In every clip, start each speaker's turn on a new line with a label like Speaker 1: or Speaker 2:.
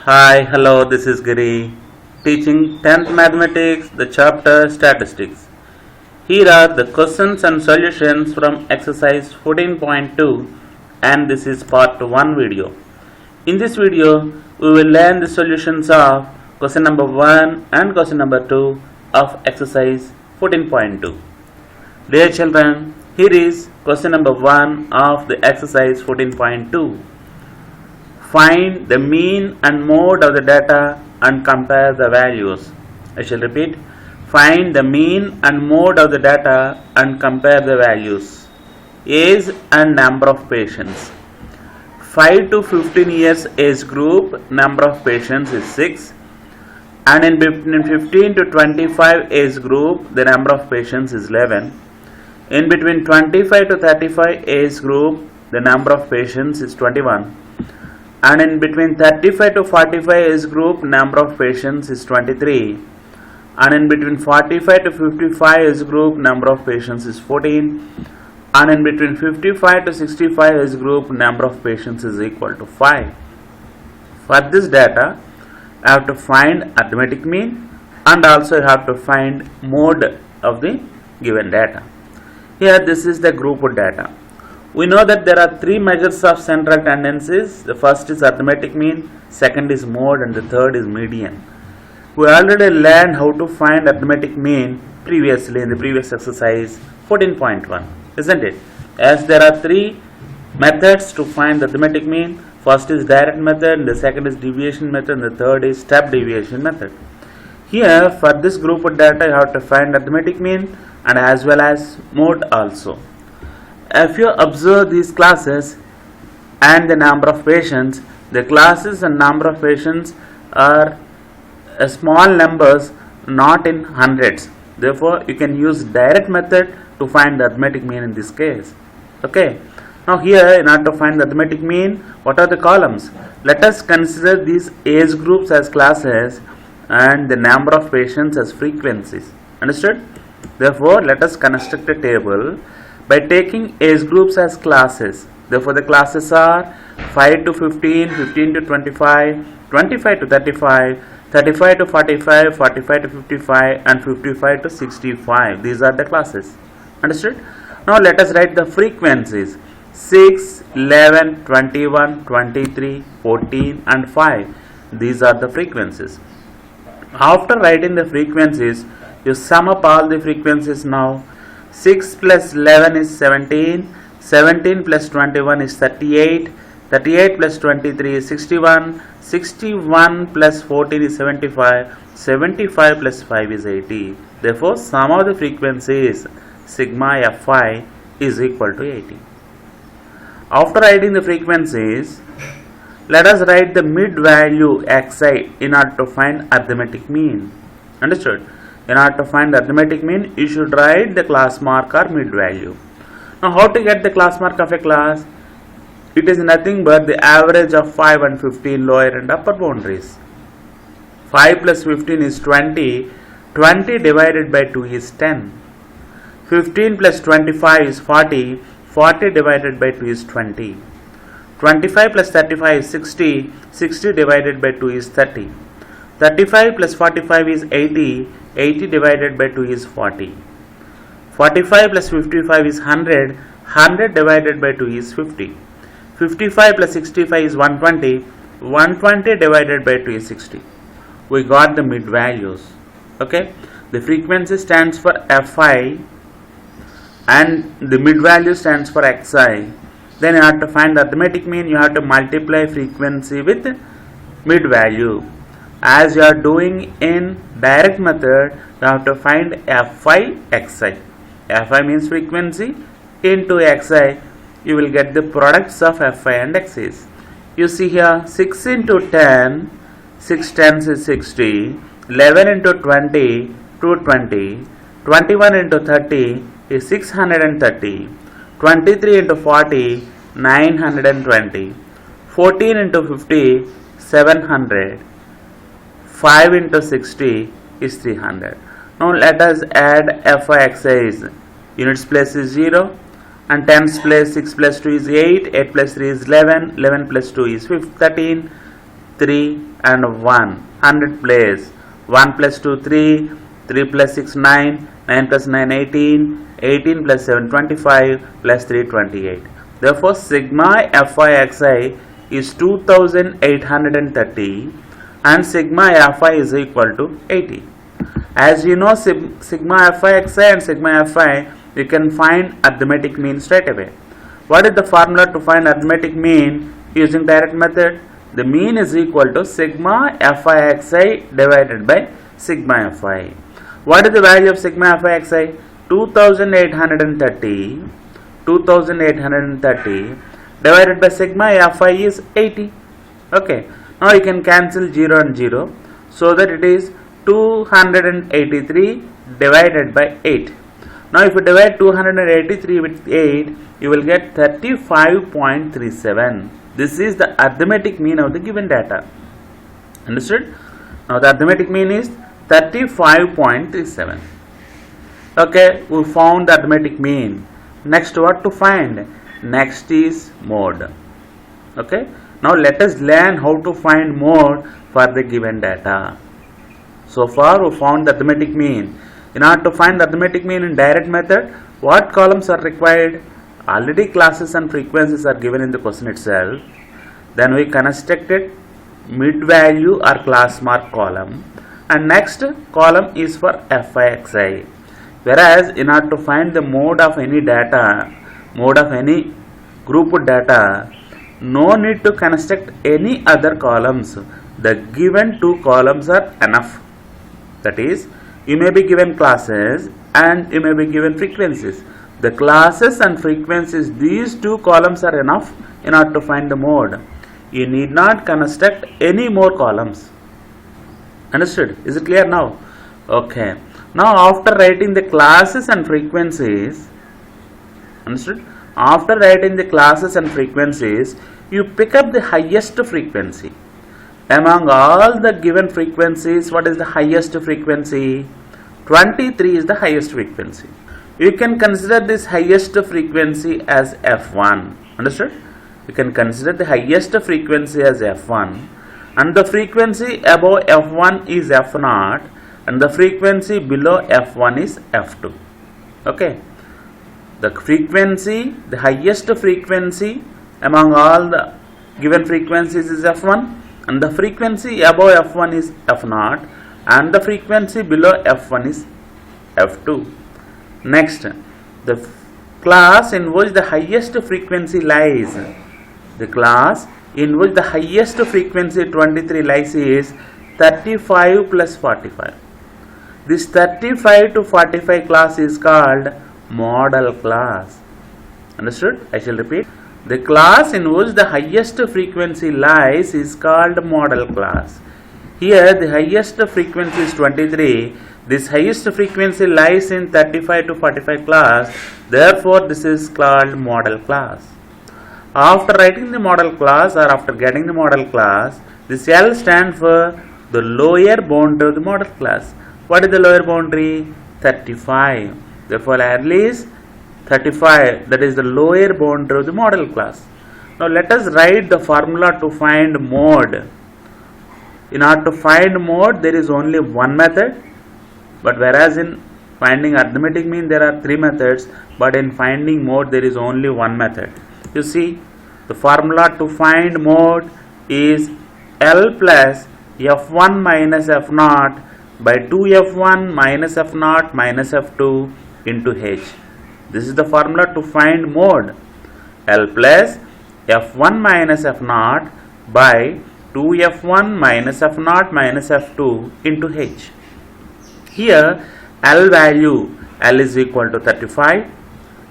Speaker 1: Hi, hello, this is Giri, teaching 10th Mathematics, the chapter Statistics. Here are the questions and solutions from exercise 14.2 and this is part 1 video. In this video, we will learn the solutions of question number 1 and question number 2 of exercise 14.2. Dear children, here is question number 1 of the exercise 14.2. Find the mean and mode of the data and compare the values. I shall repeat. Find the mean and mode of the data and compare the values. Age and number of patients. 5 to 15 years age group, number of patients is 6. And in between 15 to 25 age group, the number of patients is 11. In between 25 to 35 age group, the number of patients is 21. And in between 35 to 45 age group, number of patients is 23. And in between 45 to 55 age group, number of patients is 14. And in between 55 to 65 age group, number of patients is equal to 5. For this data, I have to find arithmetic mean and also you have to find mode of the given data. Here this is the group data. We know that there are three measures of central tendencies. The first is arithmetic mean, second is mode, and the third is median. We already learned how to find arithmetic mean previously in the previous exercise 14.1, isn't it? As there are three methods to find the arithmetic mean. First is direct method, the second is deviation method, and the third is step deviation method. Here for this group of data you have to find arithmetic mean and as well as mode also. If you observe these classes and the number of patients, the classes and number of patients are small numbers, not in hundreds. Therefore, you can use direct method to find the arithmetic mean in this case. Okay. Now here, in order to find the arithmetic mean, what are the columns? Let us consider these age groups as classes and the number of patients as frequencies. Understood? Therefore, let us construct a table by taking age groups as classes. Therefore, the classes are 5 to 15, 15 to 25, 25 to 35, 35 to 45, 45 to 55 and 55 to 65. These are the classes. Understood? Now, let us write the frequencies. 6, 11, 21, 23, 14 and 5. These are the frequencies. After writing the frequencies, you sum up all the frequencies now. 6 plus 11 is 17, 17 plus 21 is 38, 38 plus 23 is 61, 61 plus 14 is 75, 75 plus 5 is 80. Therefore, sum of the frequencies sigma fi is equal to 80. After writing the frequencies, let us write the mid value xi in order to find arithmetic mean. Understood? In order to find the arithmetic mean, you should write the class mark or mid value. Now, how to get the class mark of a class? It is nothing but the average of 5 and 15 lower and upper boundaries. 5 plus 15 is 20. 20 divided by 2 is 10. 15 plus 25 is 40. 40 divided by 2 is 20. 25 plus 35 is 60. 60 divided by 2 is 30. 35 plus 45 is 80. 80 divided by 2 is 40. 45 plus 55 is 100. 100 divided by 2 is 50. 55 plus 65 is 120. 120 divided by 2 is 60. We got the mid values. Okay. The frequency stands for fi and the mid value stands for xi. Then you have to find the arithmetic mean. You have to multiply frequency with mid value. As you are doing in direct method, you have to find fi xi. Fi means frequency into xi. You will get the products of fi and x's. You see here 6 into 10, 6 tens is 60, 11 into 20, 220, 21 into 30 is 630, 23 into 40, 920, 14 into 50, 700. 5 into 60 is 300. Now let us add fi xi. Units place is 0 and tens place 6 plus 2 is 8, 8 plus 3 is 11, 11 plus 2 is 13, 3 and 1. 100 place. 1 plus 2 3, 3 plus 6 9, 9 plus 9 18, 18 plus 7 25 plus 3 28. Therefore, sigma Fi xi is 2830 and sigma Fi is equal to 80. As you know, sigma Fi xi and sigma Fi, you can find arithmetic mean straight away. What is the formula to find arithmetic mean using direct method? The mean is equal to sigma Fi xi divided by sigma Fi. What is the value of sigma Fi xi? 2830 divided by sigma Fi is 80. Okay. Now you can cancel 0 and 0, so that it is 283 divided by 8. Now if you divide 283 with 8, you will get 35.37. This is the arithmetic mean of the given data. Understood? Now the arithmetic mean is 35.37. Okay, we found the arithmetic mean. Next, what to find? Next is mode. Okay, now let us learn how to find mode for the given data. So far we found the arithmetic mean. In order to find the arithmetic mean in direct method, what columns are required? Already classes and frequencies are given in the question itself. Then we constructed mid value or class mark column, and next column is for Fi xi. Whereas in order to find the mode of any data, mode of any grouped data, no need to construct any other columns. The given two columns are enough. That is, you may be given classes and you may be given frequencies. The classes and frequencies, these two columns are enough in order to find the mode. You need not construct any more columns. Understood? Is it clear now? Okay. Now after writing the classes and frequencies, understood? After writing the classes and frequencies, you pick up the highest frequency. Among all the given frequencies, what is the highest frequency? 23 is the highest frequency. You can consider this highest frequency as F1. Understood? You can consider the highest frequency as F1, and the frequency above F1 is F0, and the frequency below F1 is F2. Okay. The frequency, the highest frequency among all the given frequencies is F1, and the frequency above F1 is F0, and the frequency below F1 is F2. Next, the class in which the highest frequency lies, the class in which the highest frequency 23 lies is 35 plus 45. This 35 to 45 class is called model class. Understood? I shall repeat. The class in which the highest frequency lies is called model class. Here the highest frequency is 23. This highest frequency lies in 35 to 45 class. Therefore, this is called model class. After writing the model class or after getting the model class, this L stands for the lower boundary of the model class. What is the lower boundary? 35. Therefore, L is 35. That is the lower boundary of the model class. Now, let us write the formula to find mode. In order to find mode, there is only one method. But whereas in finding arithmetic mean there are three methods, but in finding mode there is only one method. You see, the formula to find mode is L plus F1 minus F0 by 2F1 minus F0 minus F2 into H. This is the formula to find mode. L plus F1 minus F0 by 2F1 minus F0 minus F2 into H. Here L value, L is equal to 35,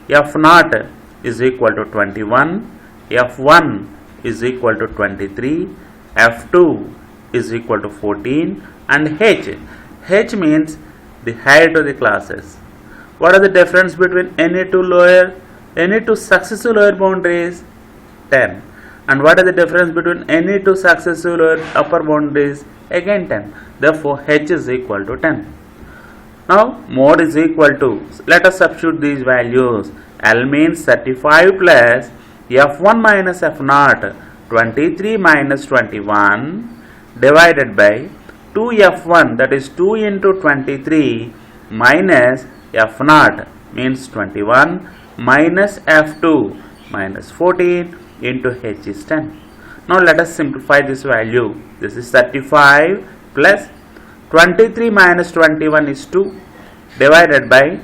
Speaker 1: F0 is equal to 21, F1 is equal to 23, F2 is equal to 14, and H. H means the height of the classes. What are the difference between any two successive lower boundaries? 10. And what is the difference between any two successive lower upper boundaries? Again 10. Therefore, H is equal to 10. Now, mode is equal to, let us substitute these values. L means 35 plus F1 minus F0, 23 minus 21, divided by 2f1, that is 2 into 23 minus f0 means 21 minus f2 minus 14 into h is 10. Now let us simplify this value. This is 35 plus 23 minus 21 is 2 divided by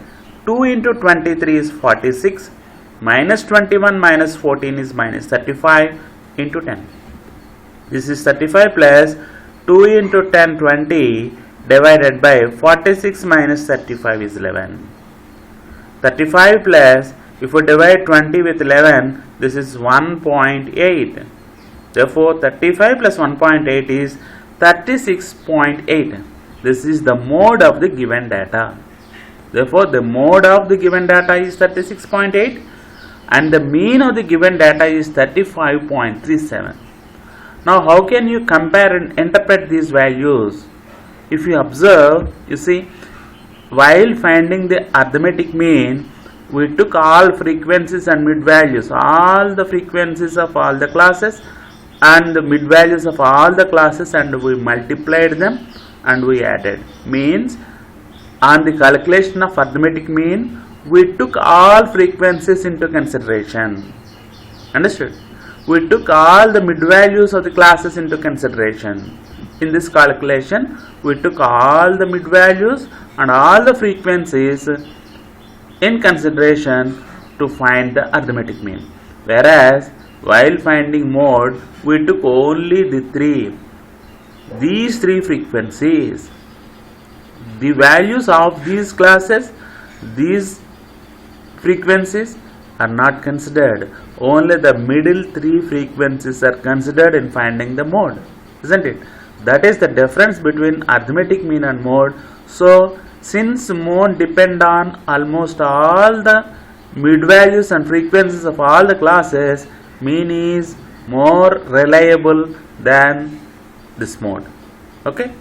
Speaker 1: 2 into 23 is 46 minus 21 minus 14 is minus 35 into 10. This is 35 plus 2 into 10 20 divided by 46 minus 35 is 11. 35 plus, if we divide 20 with 11, this is 1.8. Therefore 35 plus 1.8 is 36.8. This is the mode of the given data. Therefore the mode of the given data is 36.8 and the mean of the given data is 35.37. Now how can you compare and interpret these values? If you observe, you see, while finding the arithmetic mean, we took all frequencies and mid values, all the frequencies of all the classes and the mid values of all the classes, and we multiplied them and we added. Means on the calculation of arithmetic mean, we took all frequencies into consideration. Understood? We took all the mid values of the classes into consideration. In this calculation, we took all the mid values and all the frequencies in consideration to find the arithmetic mean. Whereas, while finding mode, we took only these three frequencies. The values of these classes, these frequencies are not considered. Only the middle three frequencies are considered in finding the mode, isn't it? That is the difference between arithmetic mean and mode. So since mode depend on almost all the mid values and frequencies of all the classes, mean is more reliable than this mode. Okay,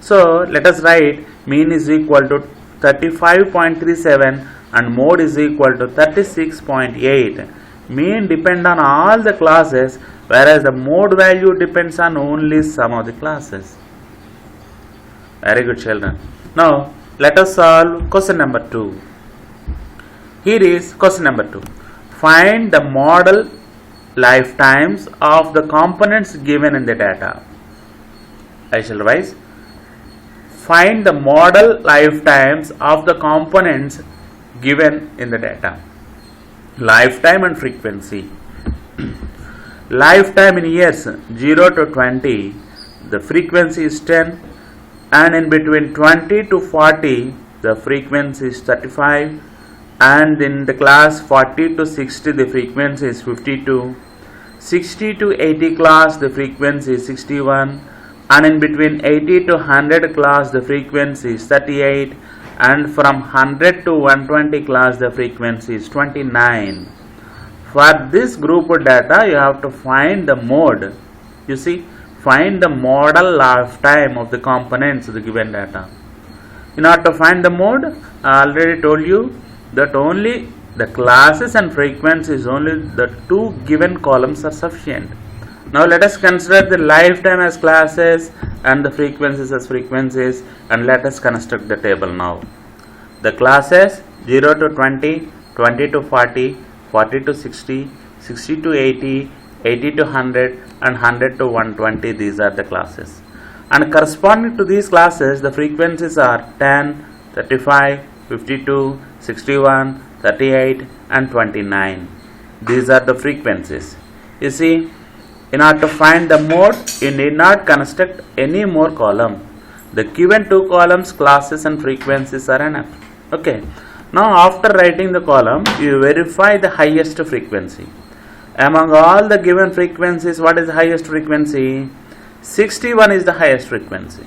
Speaker 1: so let us write mean is equal to 35.37 and mode is equal to 36.8. Mean depend on all the classes, whereas the mode value depends on only some of the classes. Very good, children. Now let us solve question number 2. Here is question number 2. Find the model lifetimes of the components given in the data. I shall revise. Find the model lifetimes of the components given in the data. Lifetime and frequency. Lifetime in years 0 to 20, the frequency is 10, and in between 20 to 40, the frequency is 35, and in the class 40 to 60, the frequency is 52, 60 to 80 class, the frequency is 61, and in between 80 to 100 class, the frequency is 38, and from 100 to 120 class, the frequency is 29. For this group of data, you have to find the mode. You see, find the model lifetime of the components of the given data. In order to find the mode, I already told you that only the classes and frequencies, only the two given columns are sufficient. Now let us consider the lifetime as classes and the frequencies as frequencies, and let us construct the table now. The classes 0 to 20, 20 to 40, 40 to 60, 60 to 80, 80 to 100, and 100 to 120, these are the classes. And corresponding to these classes, the frequencies are 10, 35, 52, 61, 38, and 29. These are the frequencies. You see, in order to find the mode, you need not construct any more column. The given two columns, classes and frequencies, are enough. Okay. Now after writing the column, you verify the highest frequency. Among all the given frequencies, what is the highest frequency? 61 is the highest frequency.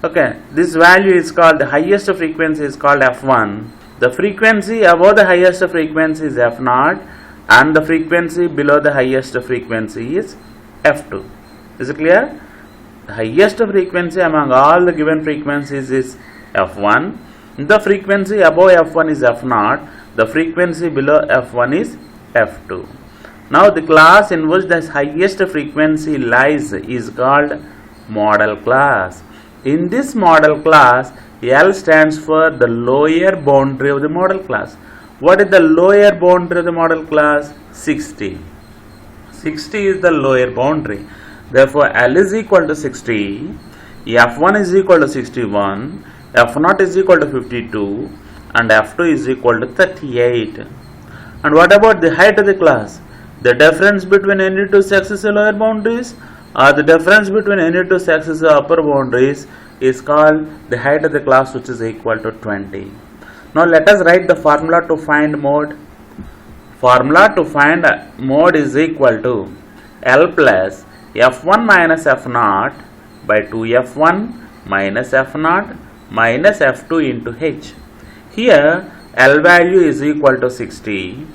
Speaker 1: Okay. This value is called, the highest frequency is called F1. The frequency above the highest frequency is F0, and the frequency below the highest frequency is F2. Is it clear? The highest frequency among all the given frequencies is F1. The frequency above F1 is F0. The frequency below F1 is F2. Now the class in which the highest frequency lies is called model class. In this model class, L stands for the lower boundary of the model class. What is the lower boundary of the model class? 60. 60 is the lower boundary. Therefore, L is equal to 60, F1 is equal to 61, F0 is equal to 52, and F2 is equal to 38. And what about the height of the class? The difference between any two successive lower boundaries or the difference between any two successive upper boundaries is called the height of the class, which is equal to 20. Now let us write the formula to find mode. Formula to find mode is equal to L plus F1 minus F0 by 2F1 minus F0 minus F2 into H. Here L value is equal to 60,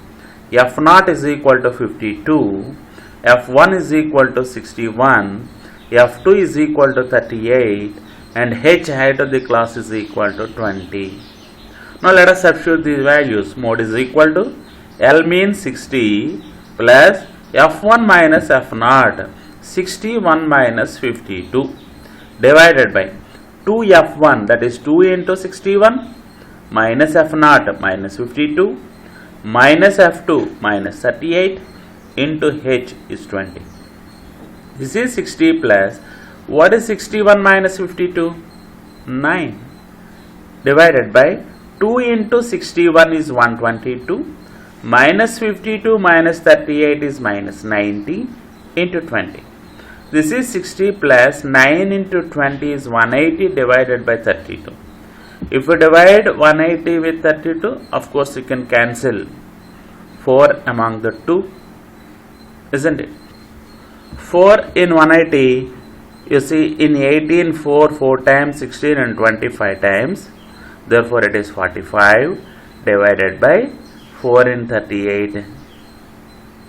Speaker 1: F0 is equal to 52, F1 is equal to 61, F2 is equal to 38, and H height of the class is equal to 20. Now let us substitute these values. Mode is equal to L means 60 plus F1 minus F0, 61 minus 52, divided by 2F1, that is 2 into 61, minus F0 minus 52, minus F2 minus 38, into H is 20. This is 60 plus, what is 61 minus 52? 9, divided by 2 into 61 is 122, minus 52 minus 38 is minus 90, into 20. This is 60 plus 9 into 20 is 180 divided by 32. If you divide 180 with 32, of course you can cancel 4 among the 2, isn't it? 4 in 180, you see in 18 4 times, 16 and 25 times, therefore it is 45 divided by 4 in 38,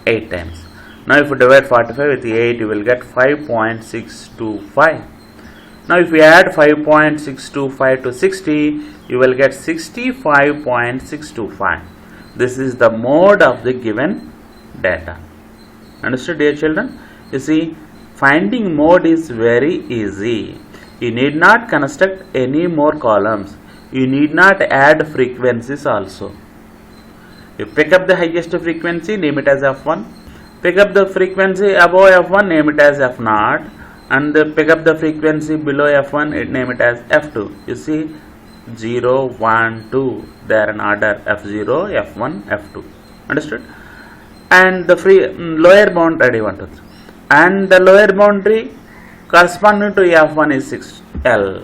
Speaker 1: 8 times. Now if you divide 45 with 8, you will get 5.625. Now if we add 5.625 to 60, you will get 65.625. This is the mode of the given data. Understood, dear children? You see, finding mode is very easy. You need not construct any more columns. You need not add frequencies also. You pick up the highest frequency, name it as F1. Pick up the frequency above F1, name it as F0. And pick up the frequency below F1, name it as F2. You see, 0, 1, 2, they are in order F0, F1, F2. Understood? And the lower boundary, and the lower boundary corresponding to F1 is 6L.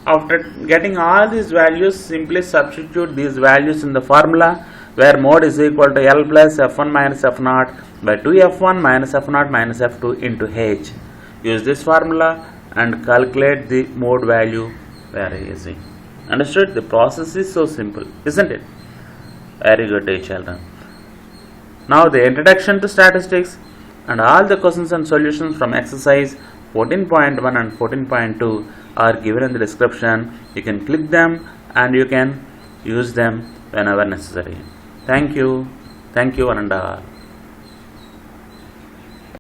Speaker 1: After getting all these values, simply substitute these values in the formula, where mode is equal to L plus F1 minus F0 by 2F1 minus F0 minus F2 into H. Use this formula and calculate the mode value very easy. Understood? The process is so simple, isn't it? Very good, dear children. Now the introduction to statistics and all the questions and solutions from exercise 14.1 and 14.2 are given in the description. You can click them and you can use them whenever necessary. Thank you, one and all.